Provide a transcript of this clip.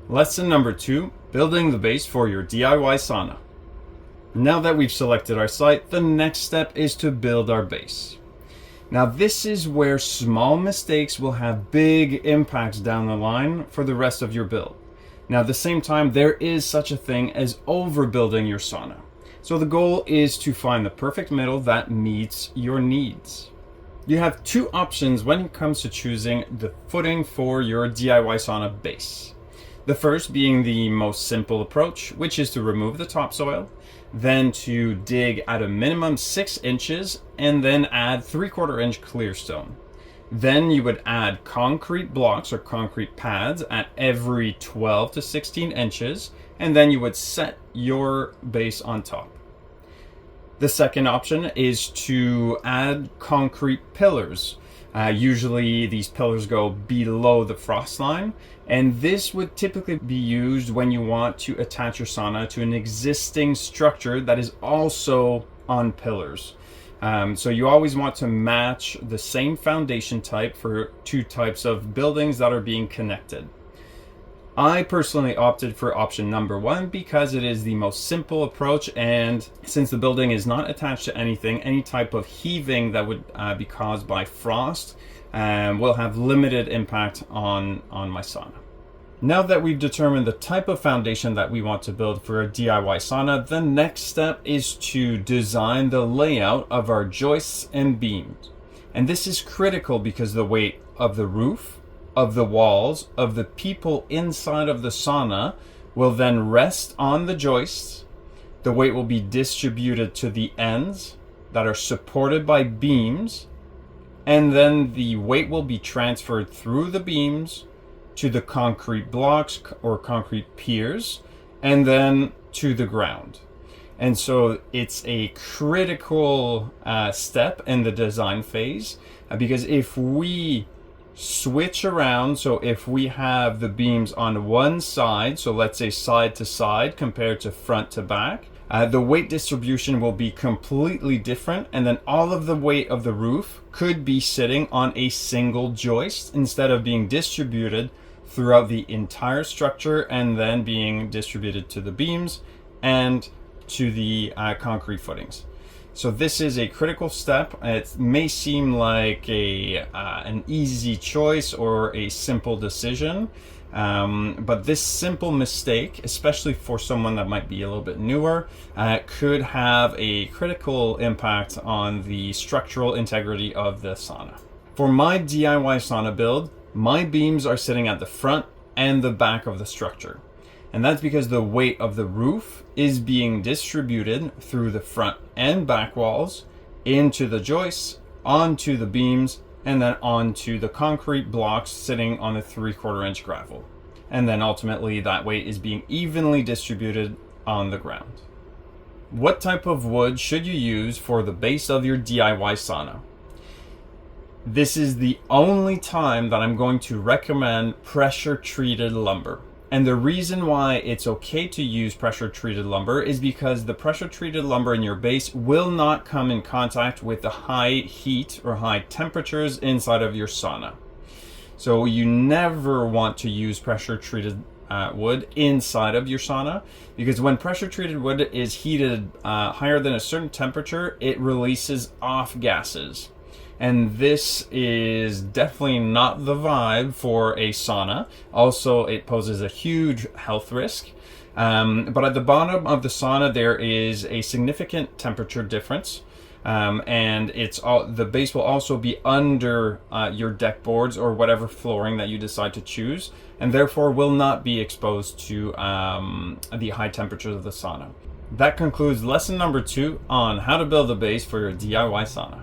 Lesson number 2, building the base for your DIY sauna. Now that we've selected our site, the next step is to build our base. Now this is where small mistakes will have big impacts down the line for the rest of your build. Now at the same time, there is such a thing as overbuilding your sauna. So the goal is to find the perfect middle that meets your needs. You have two options when it comes to choosing the footing for your DIY sauna base. The first being the most simple approach, which is to remove the topsoil, then to dig at a minimum 6 inches and then add 3/4 inch clear stone. Then you would add concrete blocks or concrete pads at every 12 to 16 inches, and then you would set your base on top. The second option is to add concrete pillars. Usually these pillars go below the frost line, and this would typically be used when you want to attach your sauna to an existing structure that is also on pillars. So you always want to match the same foundation type for two types of buildings that are being connected. I personally opted for option number 1 because it is the most simple approach, and since the building is not attached to anything, any type of heaving that would be caused by frost will have limited impact on my sauna. Now that we've determined the type of foundation that we want to build for a DIY sauna, the next step is to design the layout of our joists and beams. And this is critical because the weight of the roof, of the walls, of the people inside of the sauna will then rest on the joists. The weight will be distributed to the ends that are supported by beams, and then the weight will be transferred through the beams to the concrete blocks or concrete piers, and then to the ground. And so it's a critical step in the design phase, because if we switch around, so if we have the beams on one side, so let's say side to side compared to front to back, the weight distribution will be completely different, and then all of the weight of the roof could be sitting on a single joist instead of being distributed throughout the entire structure and then being distributed to the beams and to the concrete footings. So this is a critical step. It may seem like an easy choice or a simple decision, but this simple mistake, especially for someone that might be a little bit newer, could have a critical impact on the structural integrity of the sauna. For my DIY sauna build, my beams are sitting at the front and the back of the structure. And that's because the weight of the roof is being distributed through the front and back walls into the joists, onto the beams, and then onto the concrete blocks sitting on the 3/4 inch gravel. And then ultimately that weight is being evenly distributed on the ground. What type of wood should you use for the base of your DIY sauna? This is the only time that I'm going to recommend pressure treated lumber. And the reason why it's okay to use pressure treated lumber is because the pressure treated lumber in your base will not come in contact with the high heat or high temperatures inside of your sauna. So you never want to use pressure treated wood inside of your sauna, because when pressure treated wood is heated higher than a certain temperature, it releases off gases. And this is definitely not the vibe for a sauna. Also, it poses a huge health risk. But at the bottom of the sauna, there is a significant temperature difference. And the base will also be under your deck boards or whatever flooring that you decide to choose, and therefore will not be exposed to the high temperatures of the sauna. That concludes lesson number 2 on how to build a base for your DIY sauna.